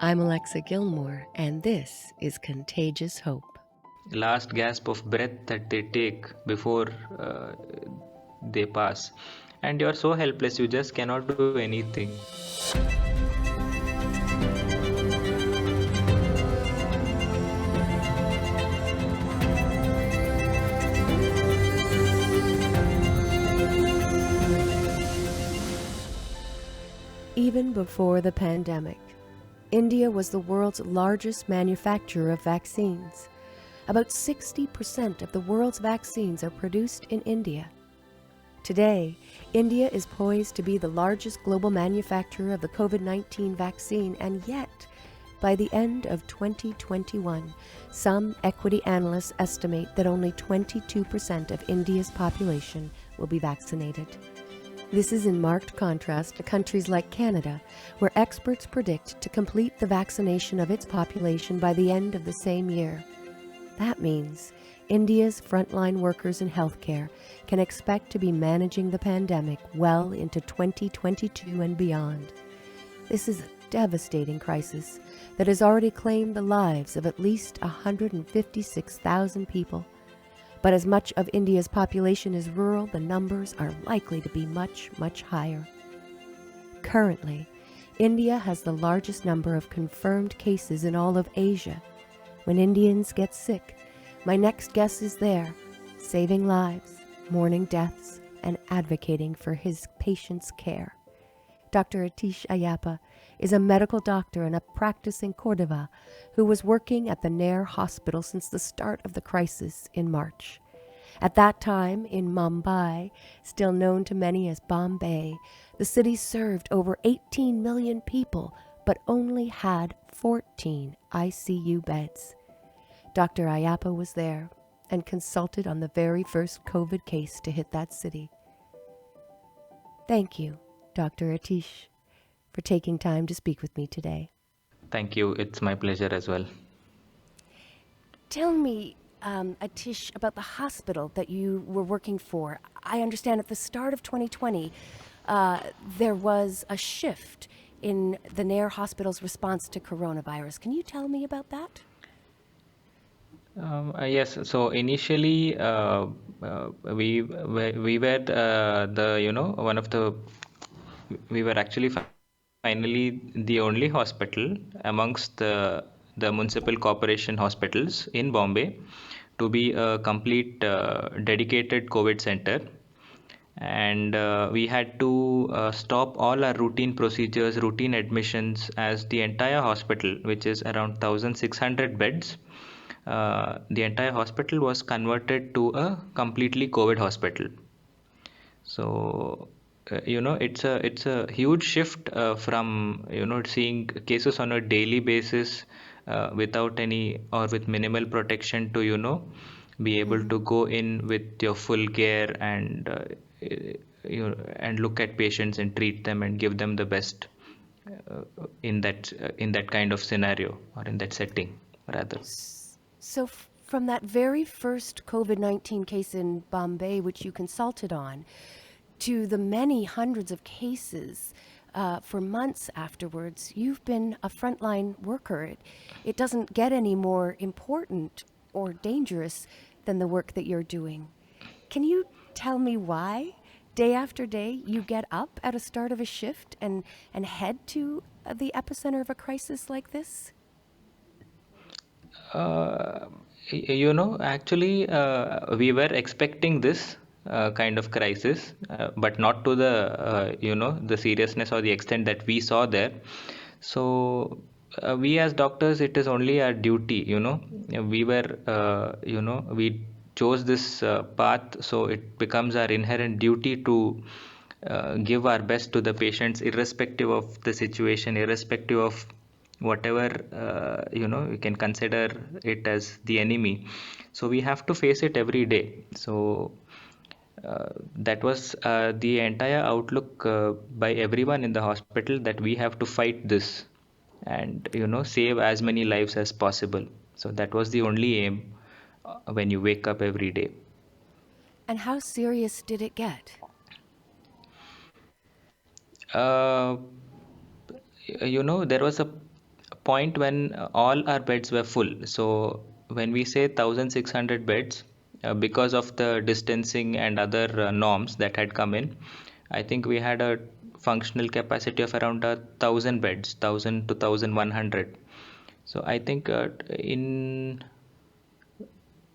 I'm Alexa Gilmour, and this is Contagious Hope. Last gasp of breath that they take before they pass, and you're so helpless, you just cannot do anything. Even before the pandemic, India was the world's largest manufacturer of vaccines. About 60% of the world's vaccines are produced in India. Today, India is poised to be the largest global manufacturer of the COVID-19 vaccine, and yet, by the end of 2021, some equity analysts estimate that only 22% of India's population will be vaccinated. This is in marked contrast to countries like Canada, where experts predict to complete the vaccination of its population by the end of the same year. That means India's frontline workers in healthcare can expect to be managing the pandemic well into 2022 and beyond. This is a devastating crisis that has already claimed the lives of at least 156,000 people. But as much of India's population is rural, the numbers are likely to be much, much higher. Currently, India has the largest number of confirmed cases in all of Asia. When Indians get sick, my next guest is there, saving lives, mourning deaths, and advocating for his patients' care. Dr. Aathish Iyappa is a medical doctor and a practicing Cordova who was working at the Nair Hospital since the start of the crisis in March. At that time, in Mumbai, still known to many as Bombay, the city served over 18 million people but only had 14 ICU beds. Dr. Iyappa was there and consulted on the very first COVID case to hit that city. Thank you, Dr. Aathish, for taking time to speak with me today. Thank you, it's my pleasure as well. Tell me, Aathish, about the hospital that you were working for. I understand at the start of 2020, there was a shift in the Nair Hospital's response to coronavirus. Can you tell me about that? Yes, so initially we were one of the we were actually finally the only hospital amongst the municipal corporation hospitals in Bombay to be a complete dedicated COVID center. And we had to stop all our routine procedures, routine admissions, as the entire hospital, which is around 1,600 beds, the entire hospital was converted to a completely COVID hospital. So it's a huge shift from seeing cases on a daily basis without any or with minimal protection to be able to go in with your full care and and look at patients and treat them and give them the best in that kind of scenario, or in that setting rather. So from that very first COVID-19 case in Bombay, which you consulted on, to the many hundreds of cases for months afterwards, you've been a frontline worker. It doesn't get any more important or dangerous than the work that you're doing. Can you tell me why, day after day, you get up at the start of a shift and head to the epicenter of a crisis like this? Actually, we were expecting this kind of crisis, but not to the the seriousness or the extent that we saw there. So we as doctors, it is only our duty. We chose this path, so it becomes our inherent duty to give our best to the patients, irrespective of the situation, irrespective of whatever you can consider it as the enemy. So we have to face it every day. So that was the entire outlook by everyone in the hospital, that we have to fight this and save as many lives as possible. So that was the only aim when you wake up every day. And how serious did it get? There was a point when all our beds were full. So when we say 1,600 beds, because of the distancing and other norms that had come in, I think we had a functional capacity of around 1,000 beds, 1,000 to 1,100. So I think in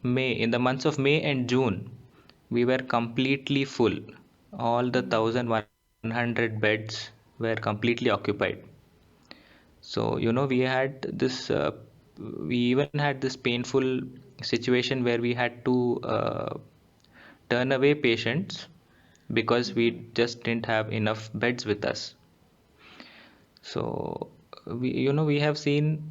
the months of May and June, we were completely full. All the Mm. 1,100 beds were completely occupied. So, we even had this painful situation where we had to turn away patients because we Mhm. just didn't have enough beds with us. So, we have seen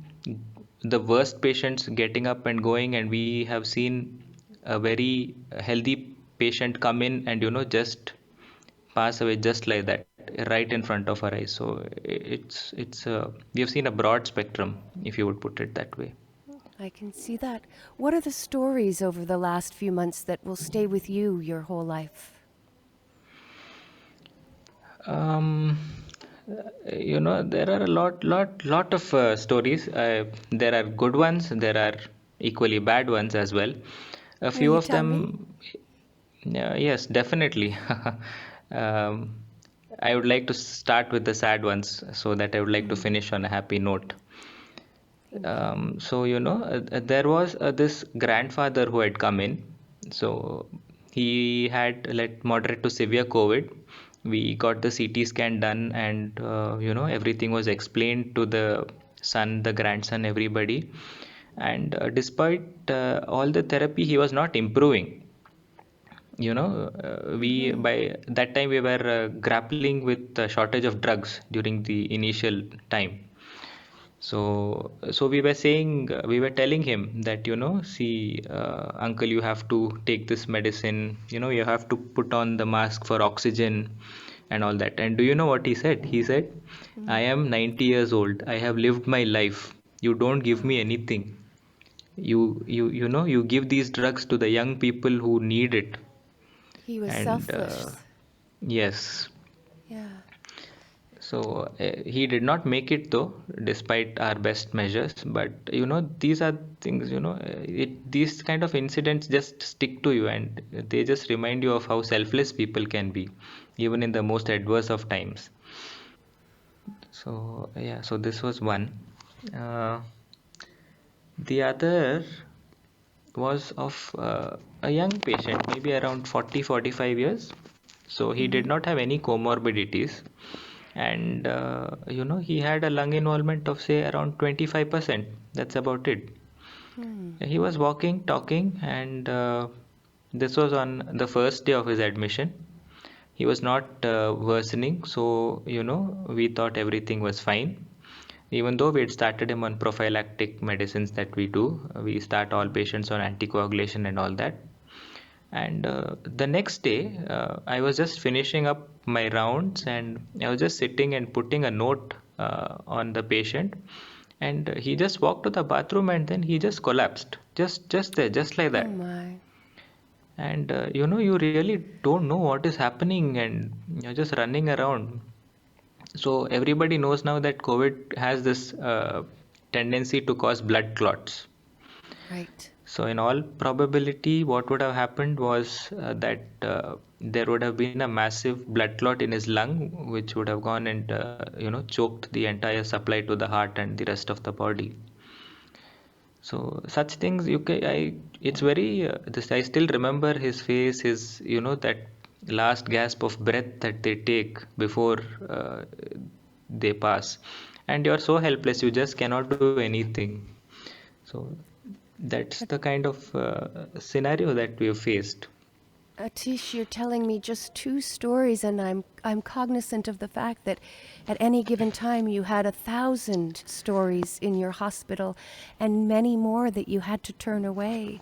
the worst patients getting up and going, and we have seen a very healthy patient come in and, just pass away just like that, right in front of our eyes. So we have seen a broad spectrum, if you would put it that way. I can see that. What are the stories over the last few months that will stay with you your whole life? Um, there are a lot of stories. There are good ones. There are equally bad ones as well. A Will few you of tell me? them, yes, definitely. um, I would like to start with the sad ones so that I would like to Mm. finish on a happy note. Thank you. There was this grandfather who had come in. So he had like moderate to severe COVID. We got the CT scan done, and everything was explained to the son, the grandson, everybody. And despite all the therapy, he was not improving. We Mm-hmm. by that time we were grappling with the shortage of drugs during the initial time. So we were telling him that, see, uncle, you have to take this medicine, you have to put on the mask for oxygen and all that. And do you know what he said? He said, I Mm. am 90 years old. I have lived my life. You don't give me Oh, anything. You give these drugs to the young people who need it. he was And selfless. yes. Yeah. So he did not make it though, despite our best measures. But these are things. These kind of incidents just stick to you, and they just remind you of how selfless people can be, even in the most adverse of times. So yeah, so this was one. Uh, the other was of a young patient, maybe around 40-45 years. So he did Mm-hmm. not have any comorbidities, and he had a lung involvement of say around 25%. That's about it. Hmm. He was walking, talking, and this was on the first day of his admission. He was not worsening, so we thought everything was fine. Even though we had started him on prophylactic medicines that we do, we start all patients on anticoagulation and all that. And the next day, I was just finishing up my rounds, and I was just sitting and putting a note on the patient. And he just walked to the bathroom, and then he just collapsed, just there, just like Oh that. my. And you really don't know what is happening, and you're just running around. So everybody knows now that COVID has this tendency to cause blood clots. Right. So in all probability, what would have happened was that there would have been a massive blood clot in his lung, which would have gone and choked the entire supply to the heart and the rest of the body. So such things it's very this I still remember his face, his that last gasp of breath that they take before they pass, and you're so helpless, you just cannot do anything. So that's At- the kind of scenario that we have faced. Atish, you're telling me just two stories, and I'm cognizant of the fact that at any given time you had 1,000 stories in your hospital, and many more that you had to turn away.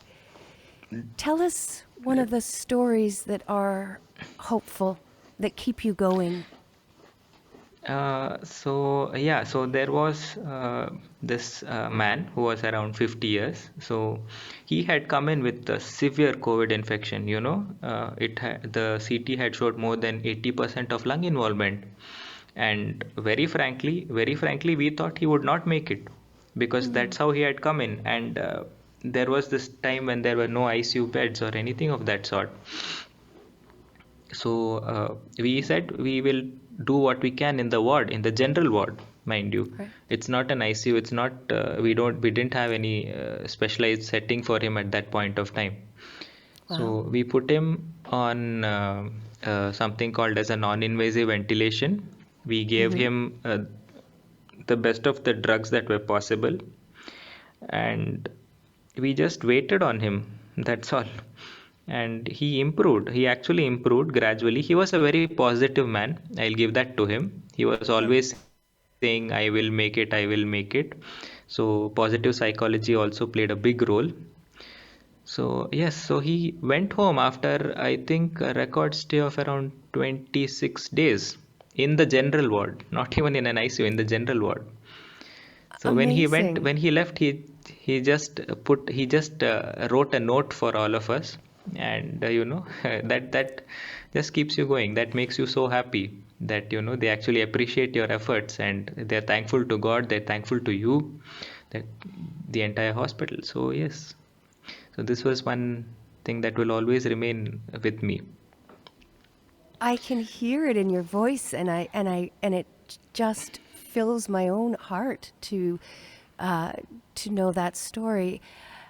Tell us one of the stories that are hopeful, that keep you going. So there was this man who was around 50 years. So he had come in with a severe COVID infection. The CT had showed more than 80% of lung involvement, And very frankly, we thought he would not make it because Mm. that's how he had come in. And there was this time when there were no ICU beds or anything of that sort. So we said we will do what we can in the ward, in the general ward, mind you. Right. It's not an ICU. It's not. We didn't have any specialized setting for him at that point of time. Wow. So we put him on something called as a non-invasive ventilation. We gave Mm-hmm. him the best of the drugs that were possible, and we just waited on him. That's all. And he improved. He actually improved gradually. He was a very positive man. I'll give that to him. He was Good. always saying, I will make it, I will make it. So positive psychology also played a big role. So yes, so he went home after I think a record stay of around 26 days in the general ward, not even in an ICU, in the general ward. So Amazing. when he left, he just wrote a note for all of us, and that just keeps you going. That makes you so happy that they actually appreciate your efforts and they're thankful to God, they're thankful to you, that the entire hospital. So yes, so this was one thing that will always remain with me. I can hear it in your voice, and it just fills my own heart uh, to know that story.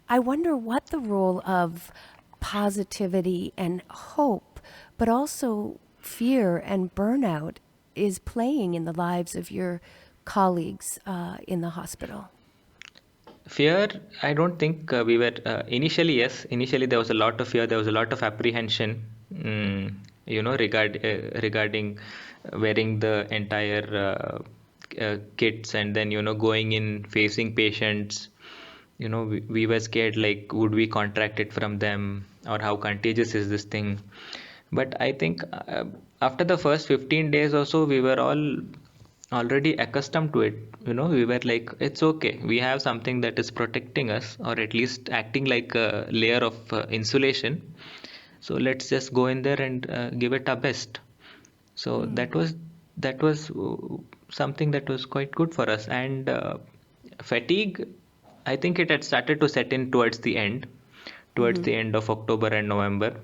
I wonder what the role of positivity and hope, but also fear and burnout, is playing in the lives of your colleagues in the hospital. Fear, I don't think we were initially. Yes, initially there was a lot of fear. There was a lot of apprehension. Regarding wearing the entire kits and then going in facing patients. We were scared, like would we contract it from them, or how contagious is this thing. But I think after the first 15 days or so, we were all already accustomed to it. We were like, it's okay, we have something that is protecting us, or at least acting like a layer of insulation. So let's just go in there and give it our best. So that was something that was quite good for us. And fatigue, I think it had started to set in towards Mm-hmm. the end of October and November,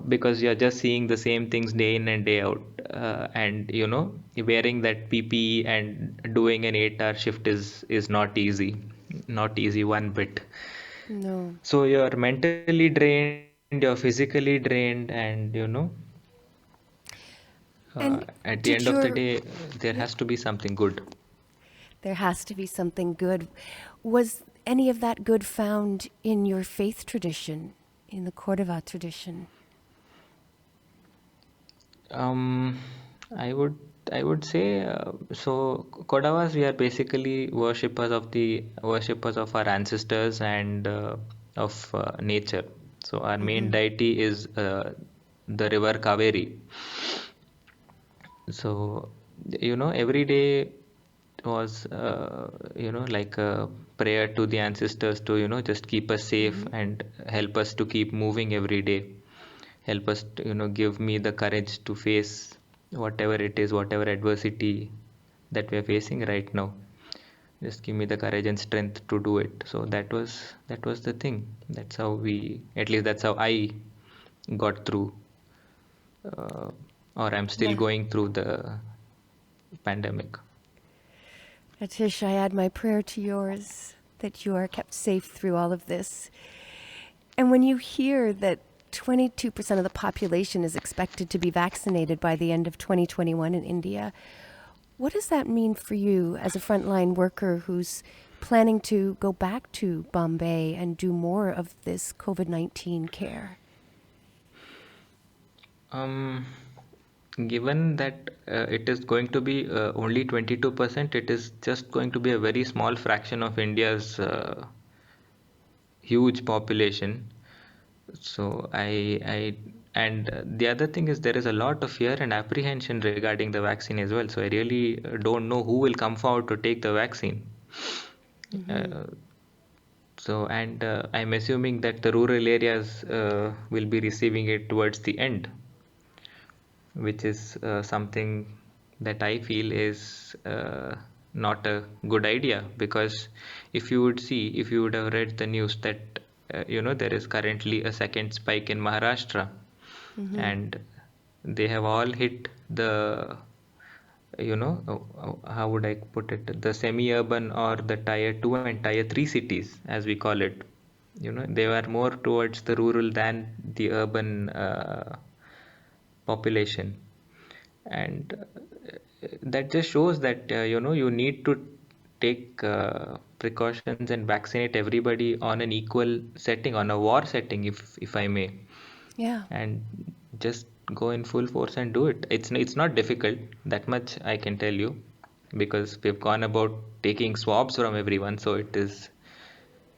because you're just seeing the same things day in and day out, and wearing that PPE and doing an 8-hour shift is not easy, not easy one bit. No. So you're mentally drained, you're physically drained, and And at the end of did the your, day, there has yeah, to be something good. there has to be something good. Was any of that good found in your faith tradition, in the Cordova tradition? Um, I would I would say, so Kodavas, we are basically worshippers of our ancestors and of nature. So our main Mm-hmm. deity is the river Kaveri. So every day was like a prayer to the ancestors to just keep us safe Mm-hmm. and help us to keep moving every day, help us to give me the courage to face whatever it is, whatever adversity that we are facing right now. Just give me the courage and strength to do it. So that was the thing. That's how we, at least that's how I got through, uh, or I'm still Yeah. going through the pandemic. Atish, I add my prayer to yours that you are kept safe through all of this. And when you hear that 22% of the population is expected to be vaccinated by the end of 2021 in India, what does that mean for you as a frontline worker who's planning to go back to Bombay and do more of this COVID-19 care? Um, Given that it is going to be only 22%, it is just going to be a very small fraction of India's huge population. So and the other thing is there is a lot of fear and apprehension regarding the vaccine as well. So I really don't know who will come forward to take the vaccine. Mm-hmm. Uh, so, and I'm assuming that the rural areas will be receiving it towards the end, which is something that I feel is not a good idea, because if you would have read the news that there is currently a second spike in Maharashtra, and they have all hit the how would I put it, the semi-urban or the tier 2 and tier 3 cities, as we call it. They were more towards the rural than the urban population. And that just shows that you need to take precautions and vaccinate everybody on an equal setting, on a war setting, if I may, Yeah. and just go in full force and do it. It's not difficult, that much I can tell you, because we've gone about taking swabs from everyone, so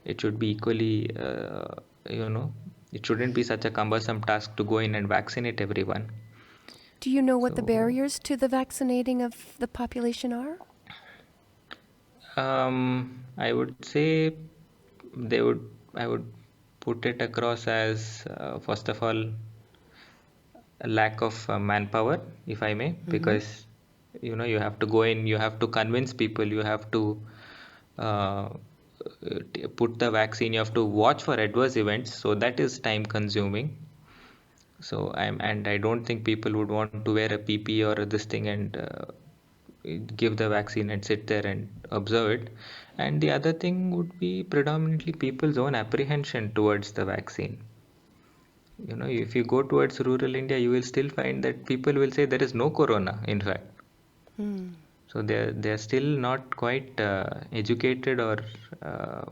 it should be equally you know it shouldn't be such a cumbersome task to go in and vaccinate everyone. Do you know what the So barriers to the vaccinating of the population are? I would say they would I would put it across as first of all a lack of manpower, if I may, Mm-hmm. because you have to go in, you have to convince people, you have to uh, put the vaccine, you have to watch for adverse events, so that is time consuming. So I don't think people would want to wear a PP or this thing and give the vaccine and sit there and observe it. And the other thing would be predominantly people's own apprehension towards the vaccine. If you go towards rural India, you will still find that people will say there is no corona, in fact. Mm. So they're still not quite educated, or uh,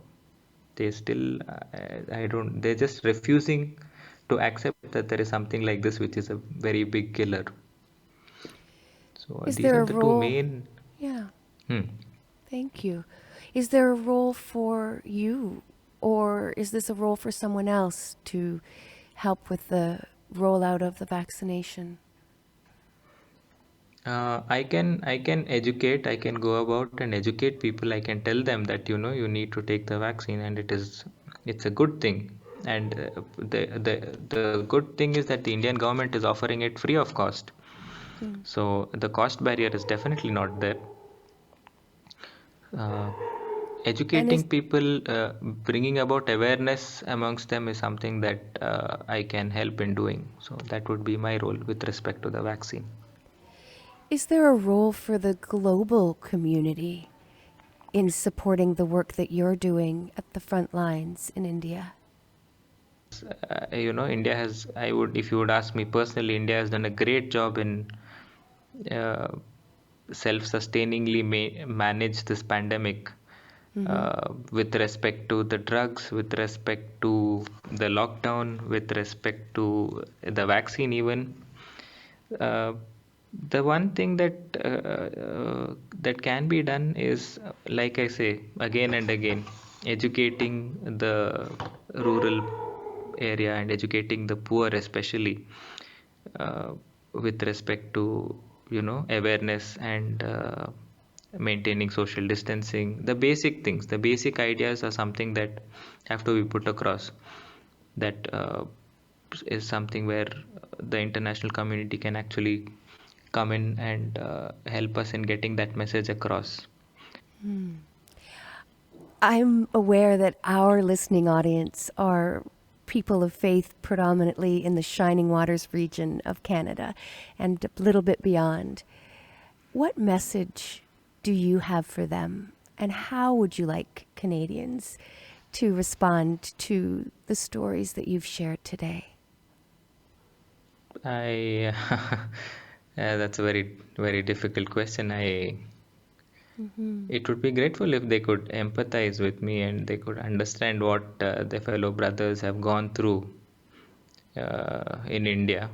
they still I don't they're just refusing to accept that there is something like this, which is a very big killer. So Is these there are a the two role? main. Yeah, Hmm. thank you. Is there a role for you, or is this a role for someone else to help with the rollout of the vaccination? I can educate. I can go about and educate people. I can tell them that you need to take the vaccine, and it's a good thing. And the good thing is that the Indian government is offering it free of cost. Mm. So the cost barrier is definitely not there. Uh, And is Educating people, bringing about awareness amongst them is something that I can help in doing. So that would be my role with respect to the vaccine. is there a role for the global community in supporting the work that you're doing at the front lines in India? India has, if you would ask me personally, India has done a great job in uh, self-sustainingly manage this pandemic, Mm-hmm. with respect to the drugs, with respect to the lockdown, with respect to the vaccine, even. Uh, the one thing that can be done is, like I say again and again, educating the rural area and educating the poor, especially uh, with respect to awareness and maintaining social distancing. The basic things, the basic ideas are something that have to be put across. That is something where the international community can actually come in and help us in getting that message across. Mm. I'm aware that our listening audience are people of faith predominantly in the Shining Waters region of Canada and a little bit beyond. What message do you have for them, and how would you like Canadians to respond to the stories that you've shared today? I that's a very very difficult question. Mm-hmm. It would be grateful if they could empathize with me and they could understand what their fellow brothers have gone through in India,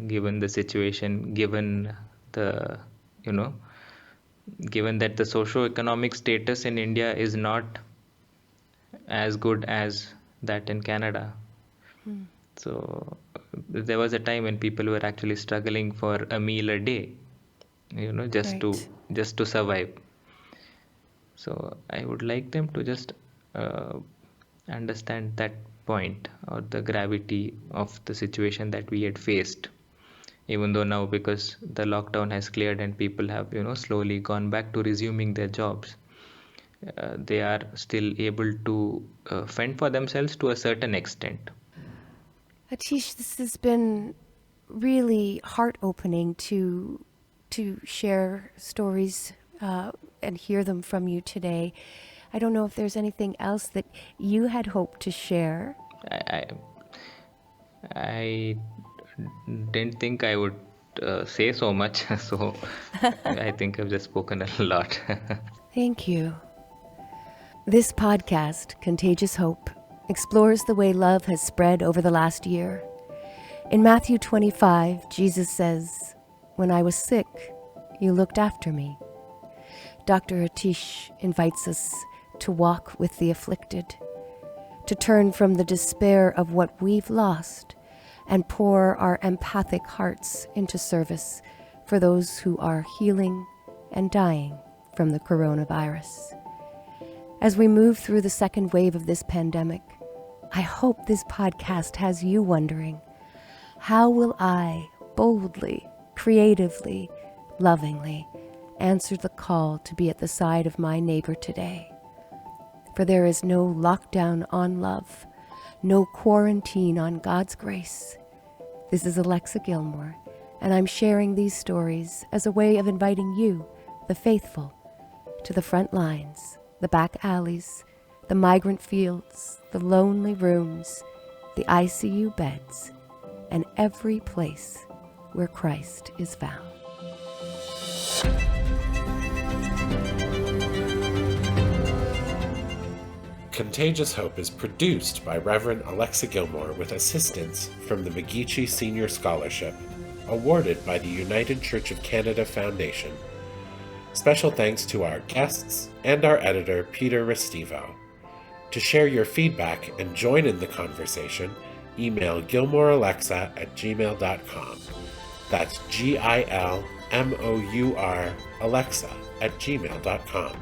given the situation, the you know, given that the socio-economic status in India is not as good as that in Canada. Mm. So there was a time when people were actually struggling for a meal a day, Right. just to survive. So I would like them to just uh, understand that point, or the gravity of the situation that we had faced, even though now, because the lockdown has cleared and people have, slowly gone back to resuming their jobs, they are still able to fend for themselves to a certain extent. Aathish, this has been really heart-opening to share stories and hear them from you today. I don't know if there's anything else that you had hoped to share. I, I didn't think I would say so much, so I think I've just spoken a lot. Thank you. This podcast, Contagious Hope, explores the way love has spread over the last year. In Matthew 25, Jesus says, "When I was sick, you looked after me." Dr. Aathish invites us to walk with the afflicted, to turn from the despair of what we've lost and pour our empathic hearts into service for those who are healing and dying from the coronavirus. As we move through the second wave of this pandemic, I hope this podcast has you wondering, how will I boldly, creatively, lovingly answer the call to be at the side of my neighbor today? For there is no lockdown on love, no quarantine on God's grace. This is Alexa Gilmour, and I'm sharing these stories as a way of inviting you, the faithful, to the front lines, the back alleys, the migrant fields, the lonely rooms, the ICU beds, and every place where Christ is found. Contagious Hope is produced by Reverend Alexa Gilmour with assistance from the McGeechee Senior Scholarship, awarded by the United Chruch of Canada Foundation. Special thanks to our guests and our editor, Peter Restivo. To share your feedback and join in the conversation, email gilmouralexa@gmail.com. That's GILMOUR Alexa@gmail.com.